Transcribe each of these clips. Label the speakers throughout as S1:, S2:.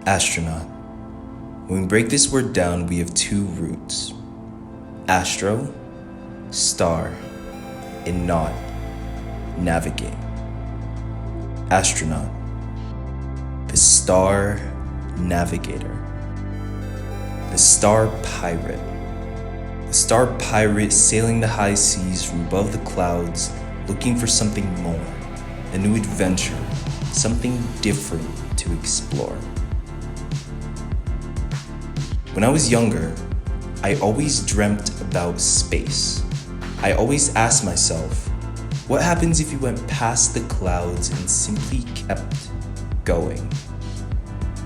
S1: Astronaut. When we break this word down, we have two roots. Astro, star, and naut, navigate. Astronaut, the star navigator. The star pirate. The star pirate sailing the high seas from above the clouds, looking for something more, a new adventure, something different to explore. When I was younger, I always dreamt about space. I always asked myself, what happens if you went past the clouds and simply kept going?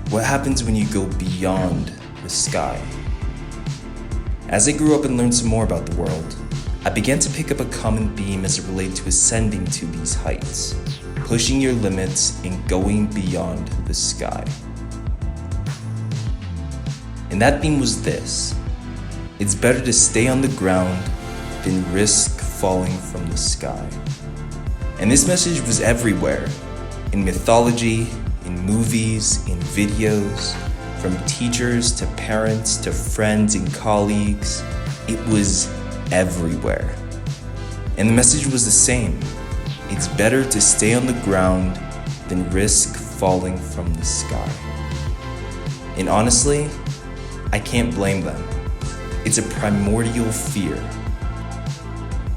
S1: What happens when you go beyond the sky? As I grew up and learned some more about the world, I began to pick up a common theme as it related to ascending to these heights, pushing your limits and going beyond the sky. And that theme was this: it's better to stay on the ground than risk falling from the sky. And this message was everywhere, in mythology, in movies, in videos, from teachers to parents to friends and colleagues. It was everywhere. And the message was the same: it's better to stay on the ground than risk falling from the sky. And honestly, I can't blame them. It's a primordial fear.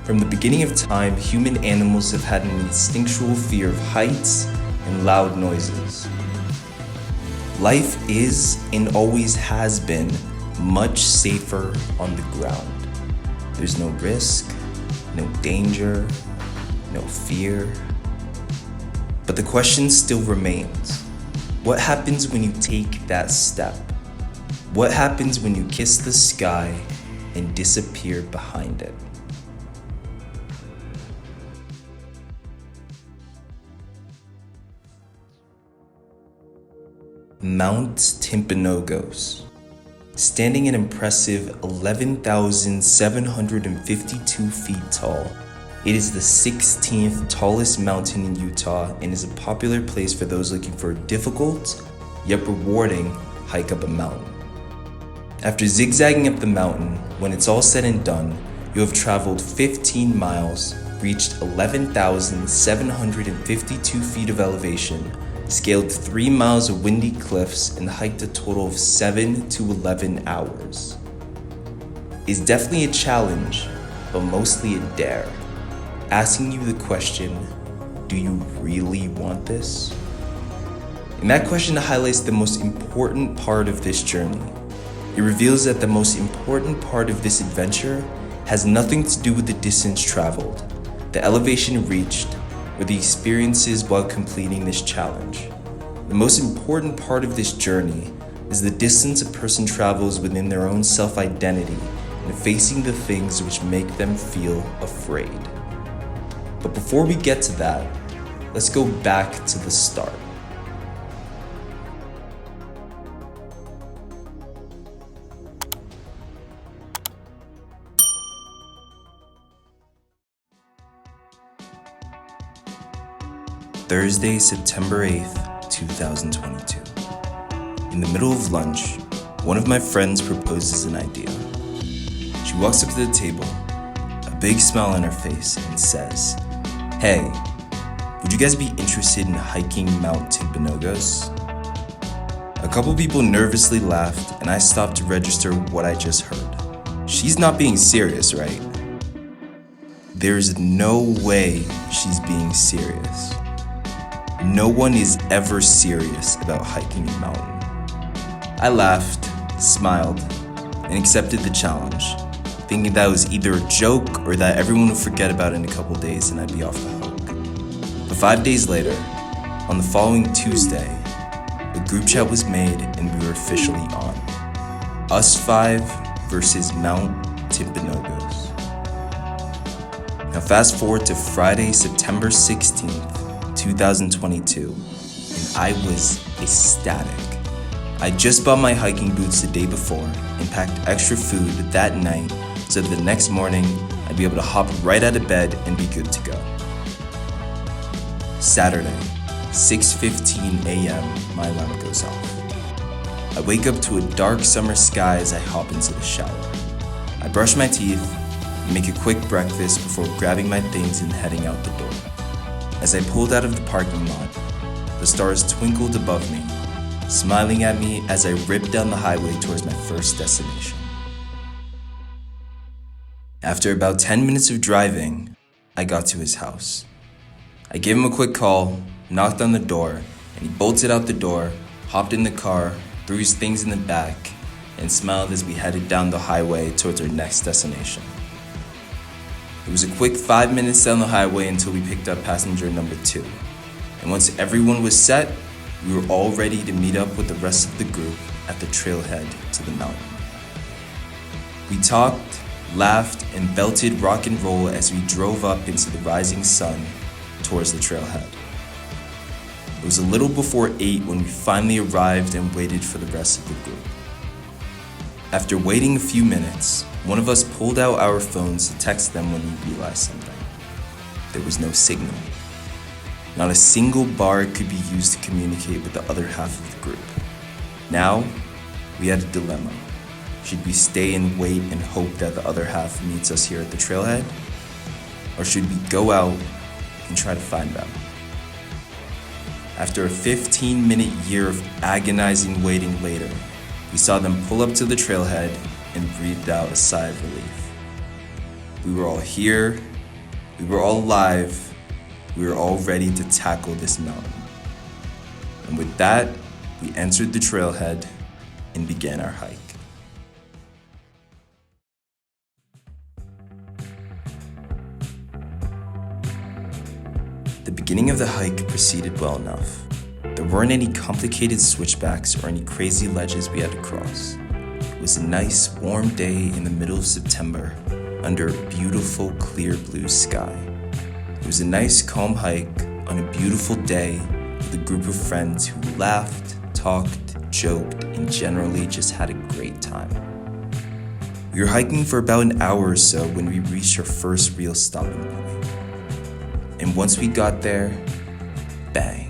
S1: From the beginning of time, human animals have had an instinctual fear of heights and loud noises. Life is and always has been much safer on the ground. There's no risk, no danger, no fear. But the question still remains: what happens when you take that step? What happens when you kiss the sky and disappear behind it? Mount Timpanogos. Standing an impressive 11,752 feet tall, it is the 16th tallest mountain in Utah and is a popular place for those looking for a difficult, yet rewarding hike up a mountain. After zigzagging up the mountain, when it's all said and done, you have traveled 15 miles, reached 11,752 feet of elevation, scaled 3 miles of windy cliffs, and hiked a total of 7 to 11 hours. It's definitely a challenge, but mostly a dare, asking you the question, do you really want this? And that question highlights the most important part of this journey. It reveals that the most important part of this adventure has nothing to do with the distance traveled, the elevation reached, or the experiences while completing this challenge. The most important part of this journey is the distance a person travels within their own self-identity and facing the things which make them feel afraid. But before we get to that, let's go back to the start. Thursday, September 8th, 2022. In the middle of lunch, one of my friends proposes an idea. She walks up to the table, a big smile on her face, and says, "Hey, would you guys be interested in hiking Mount Timpanogos?" A couple people nervously laughed, and I stopped to register what I just heard. She's not being serious, right? There's no way she's being serious. No one is ever serious about hiking a mountain. I laughed, smiled, and accepted the challenge, thinking that it was either a joke or that everyone would forget about it in a couple days and I'd be off the hook. But 5 days later, on the following Tuesday, the group chat was made and we were officially on. Us 5 versus Mount Timpanogos. Now fast forward to Friday, September 16th, 2022, and I was ecstatic. I just bought my hiking boots the day before and packed extra food that night so that the next morning I'd be able to hop right out of bed and be good to go. Saturday, 6:15 a.m., my alarm goes off. I wake up to a dark summer sky as I hop into the shower. I brush my teeth and make a quick breakfast before grabbing my things and heading out the door. As I pulled out of the parking lot, the stars twinkled above me, smiling at me as I ripped down the highway towards my first destination. After about 10 minutes of driving, I got to his house. I gave him a quick call, knocked on the door, and he bolted out the door, hopped in the car, threw his things in the back, and smiled as we headed down the highway towards our next destination. It was a quick 5 minutes down the highway until we picked up passenger number 2. And once everyone was set, we were all ready to meet up with the rest of the group at the trailhead to the mountain. We talked, laughed, and belted rock and roll as we drove up into the rising sun towards the trailhead. It was a little before 8 when we finally arrived and waited for the rest of the group. After waiting a few minutes, one of us pulled out our phones to text them when we realized something. There was no signal. Not a single bar could be used to communicate with the other half of the group. Now, we had a dilemma. Should we stay and wait and hope that the other half meets us here at the trailhead? Or should we go out and try to find them? After a 15-minute year of agonizing waiting later, we saw them pull up to the trailhead and breathed out a sigh of relief. We were all here, we were all alive, we were all ready to tackle this mountain. And with that, we entered the trailhead and began our hike. The beginning of the hike proceeded well enough. There weren't any complicated switchbacks or any crazy ledges we had to cross. It was a nice, warm day in the middle of September under a beautiful, clear blue sky. It was a nice, calm hike on a beautiful day with a group of friends who laughed, talked, joked, and generally just had a great time. We were hiking for about an hour or so when we reached our first real stopping point. And once we got there, bang.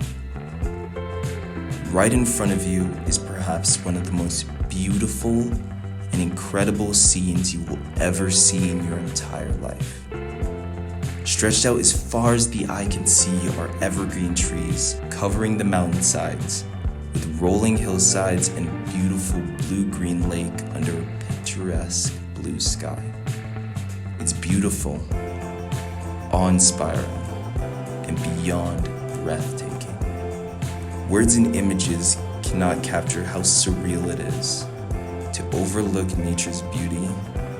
S1: Right in front of you is perhaps one of the most beautiful and incredible scenes you will ever see in your entire life. Stretched out as far as the eye can see are evergreen trees covering the mountainsides, with rolling hillsides and a beautiful blue-green lake under a picturesque blue sky. It's beautiful, awe-inspiring, and beyond breathtaking. Words and images cannot capture how surreal it is to overlook nature's beauty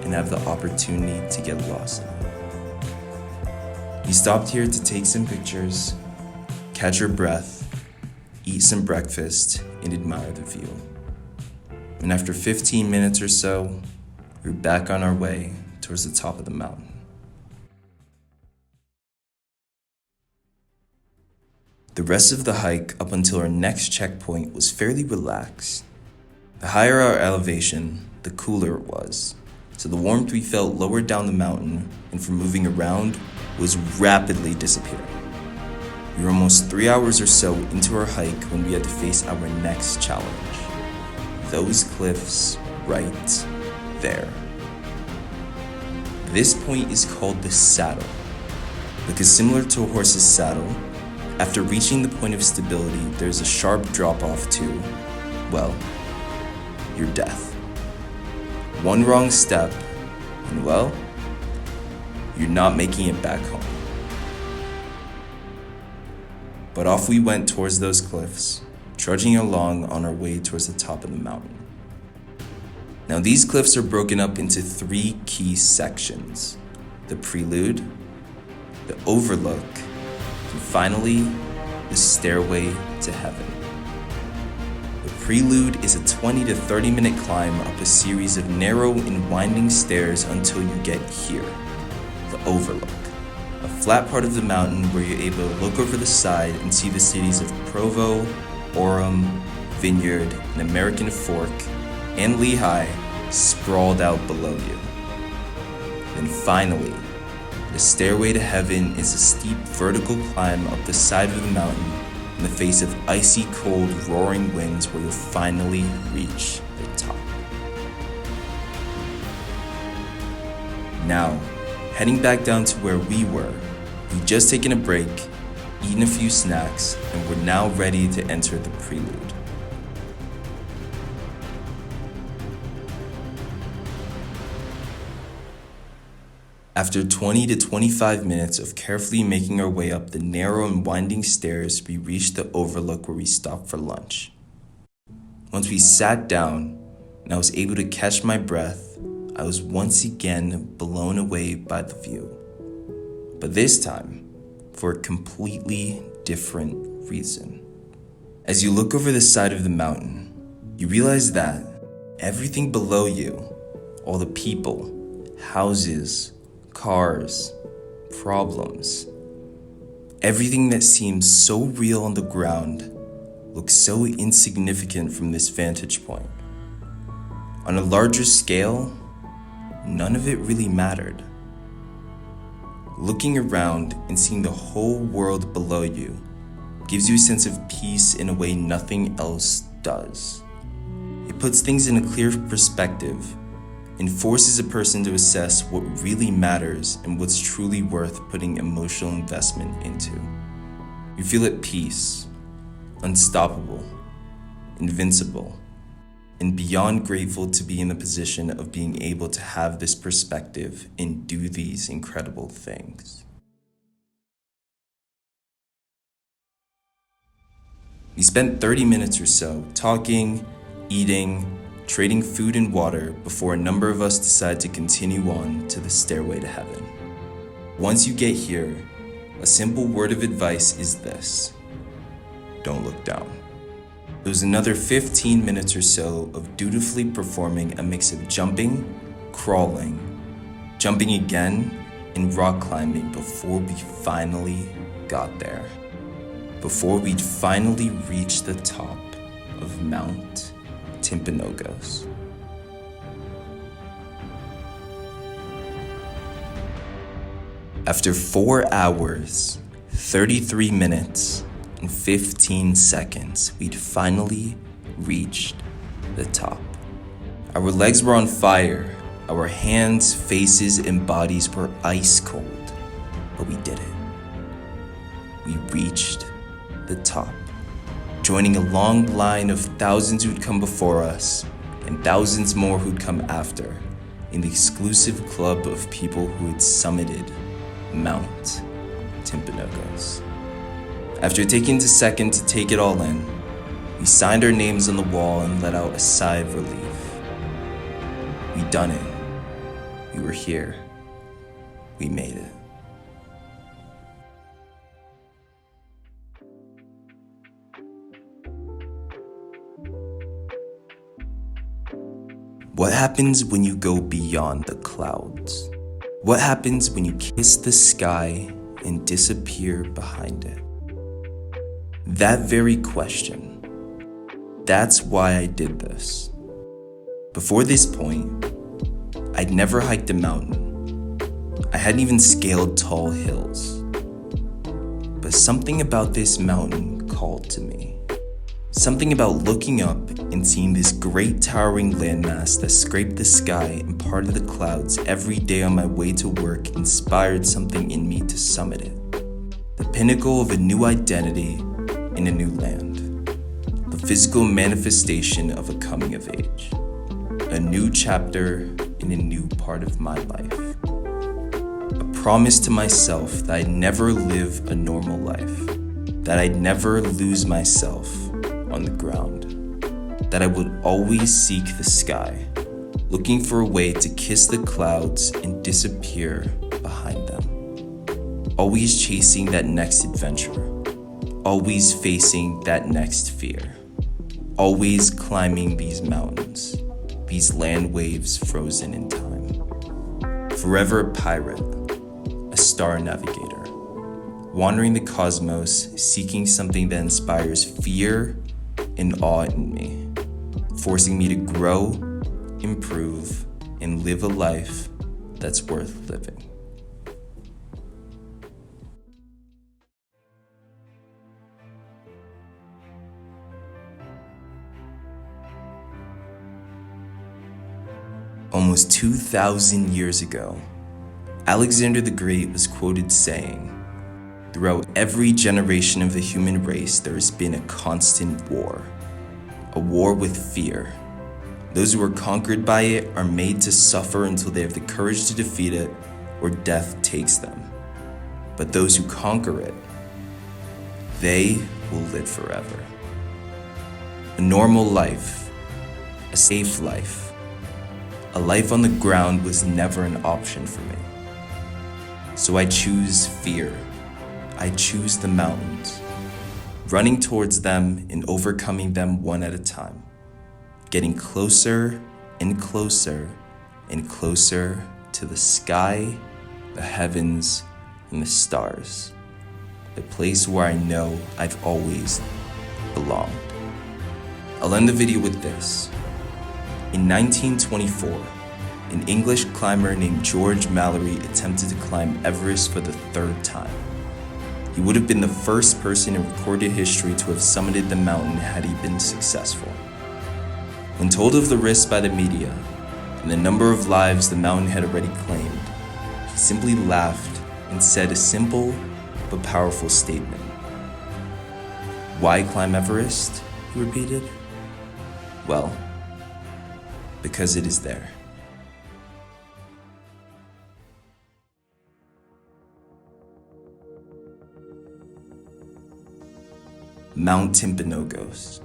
S1: and have the opportunity to get lost in it. We stopped here to take some pictures, catch our breath, eat some breakfast, and admire the view. And after 15 minutes or so, we were back on our way towards the top of the mountain. The rest of the hike up until our next checkpoint was fairly relaxed. The higher our elevation, the cooler it was, so the warmth we felt lower down the mountain and from moving around was rapidly disappearing. We were almost 3 hours or so into our hike when we had to face our next challenge. Those cliffs right there. This point is called the saddle, because similar to a horse's saddle, after reaching the point of stability, there's a sharp drop-off to, well, your death. One wrong step, and well, you're not making it back home. But off we went towards those cliffs, trudging along on our way towards the top of the mountain. Now these cliffs are broken up into 3 key sections: the prelude, the overlook, and finally, the stairway to heaven. The prelude is a 20 to 30 minute climb up a series of narrow and winding stairs until you get here, the overlook, a flat part of the mountain where you're able to look over the side and see the cities of Provo, Orem, Vineyard, and American Fork, and Lehigh sprawled out below you. Then finally, the stairway to heaven is a steep vertical climb up the side of the mountain in the face of icy cold roaring winds where you'll finally reach the top. Now, heading back down to where we were, we'd just taken a break, eaten a few snacks, and we're now ready to enter the prelude. After 20 to 25 minutes of carefully making our way up the narrow and winding stairs, we reached the overlook where we stopped for lunch. Once we sat down and I was able to catch my breath, I was once again blown away by the view. But this time, for a completely different reason. As you look over the side of the mountain, you realize that everything below you, all the people, houses, cars, problems, everything that seems so real on the ground looks so insignificant from this vantage point. On a larger scale, none of it really mattered. Looking around and seeing the whole world below you gives you a sense of peace in a way nothing else does. It puts things in a clear perspective and forces a person to assess what really matters and what's truly worth putting emotional investment into. You feel at peace, unstoppable, invincible, and beyond grateful to be in the position of being able to have this perspective and do these incredible things. We spent 30 minutes or so talking, eating, trading food and water before a number of us decide to continue on to the stairway to heaven. Once you get here, a simple word of advice is this: don't look down. It was another 15 minutes or so of dutifully performing a mix of jumping, crawling, jumping again, and rock climbing before we finally got there. Before we'd finally reached the top of Mount Timpanogos. After 4 hours, 33 minutes, and 15 seconds, we'd finally reached the top. Our legs were on fire, our hands, faces, and bodies were ice cold, but we did it. We reached the top, joining a long line of thousands who'd come before us and thousands more who'd come after in the exclusive club of people who had summited Mount Timpanogos. After taking a second to take it all in, we signed our names on the wall and let out a sigh of relief. We'd done it. We were here. We made it. What happens when you go beyond the clouds? What happens when you kiss the sky and disappear behind it? That very question. That's why I did this. Before this point, I'd never hiked a mountain. I hadn't even scaled tall hills. But something about this mountain called to me. Something about looking up and seeing this great towering landmass that scraped the sky and parted the clouds every day on my way to work inspired something in me to summit it. The pinnacle of a new identity in a new land. The physical manifestation of a coming of age. A new chapter in a new part of my life. A promise to myself that I'd never live a normal life. That I'd never lose myself on the ground. That I would always seek the sky, looking for a way to kiss the clouds and disappear behind them. Always chasing that next adventure. Always facing that next fear. Always climbing these mountains, these land waves frozen in time. Forever a pirate, a star navigator, wandering the cosmos, seeking something that inspires fear and awe in me, forcing me to grow, improve, and live a life that's worth living. almost 2,000 years ago, Alexander the Great was quoted saying, "Throughout every generation of the human race, there has been a constant war. A war with fear. Those who are conquered by it are made to suffer until they have the courage to defeat it or death takes them. But those who conquer it, they will live forever." A normal life, a safe life, a life on the ground was never an option for me. So I choose fear. I choose the mountains, running towards them and overcoming them one at a time, getting closer and closer and closer to the sky, the heavens, and the stars, the place where I know I've always belonged. I'll end the video with this. In 1924, an English climber named George Mallory attempted to climb Everest for the third time. He would have been the first person in recorded history to have summited the mountain had he been successful. When told of the risk by the media and the number of lives the mountain had already claimed, he simply laughed and said a simple but powerful statement. "Why climb Everest?" he repeated. "Well, because it is there." Mount Timpanogos.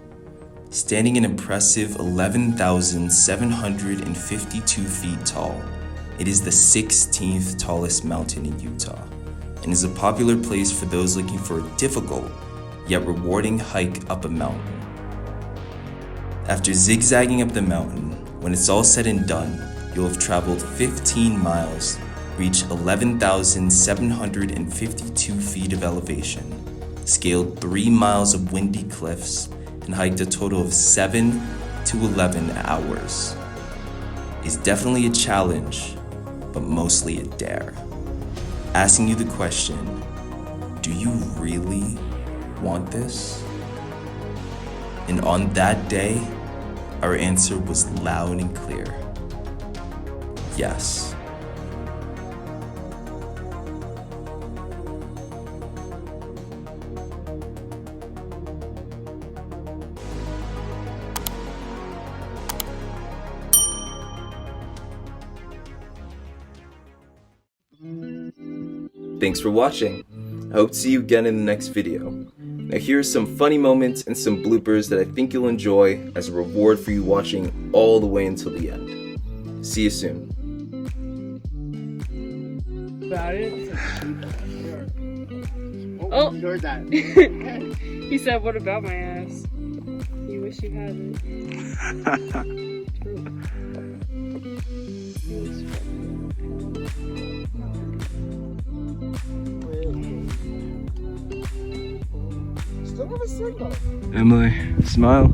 S1: Standing an impressive 11,752 feet tall, it is the 16th tallest mountain in Utah and is a popular place for those looking for a difficult yet rewarding hike up a mountain. After zigzagging up the mountain, when it's all said and done, you'll have traveled 15 miles, reached 11,752 feet of elevation, scaled 3 miles of windy cliffs, and hiked a total of 7 to 11 hours. It's definitely a challenge, but mostly a dare. Asking you the question, do you really want this? And on that day, our answer was loud and clear. Yes. Thanks for watching. I hope to see you again in the next video. Now here are some funny moments and some bloopers that I think you'll enjoy as a reward for you watching all the way until the end. See you soon.
S2: About it.
S3: Oh, you heard that.
S2: He said, "What about my ass? You wish you had it." True.
S3: Still have a signal.
S1: Emily, smile.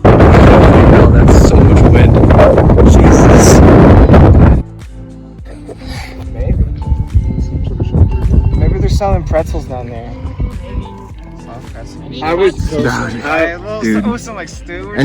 S1: Oh, that's so much wind. Jesus.
S3: Maybe they're selling pretzels down there. I would.
S1: Dude.
S3: Some like stew or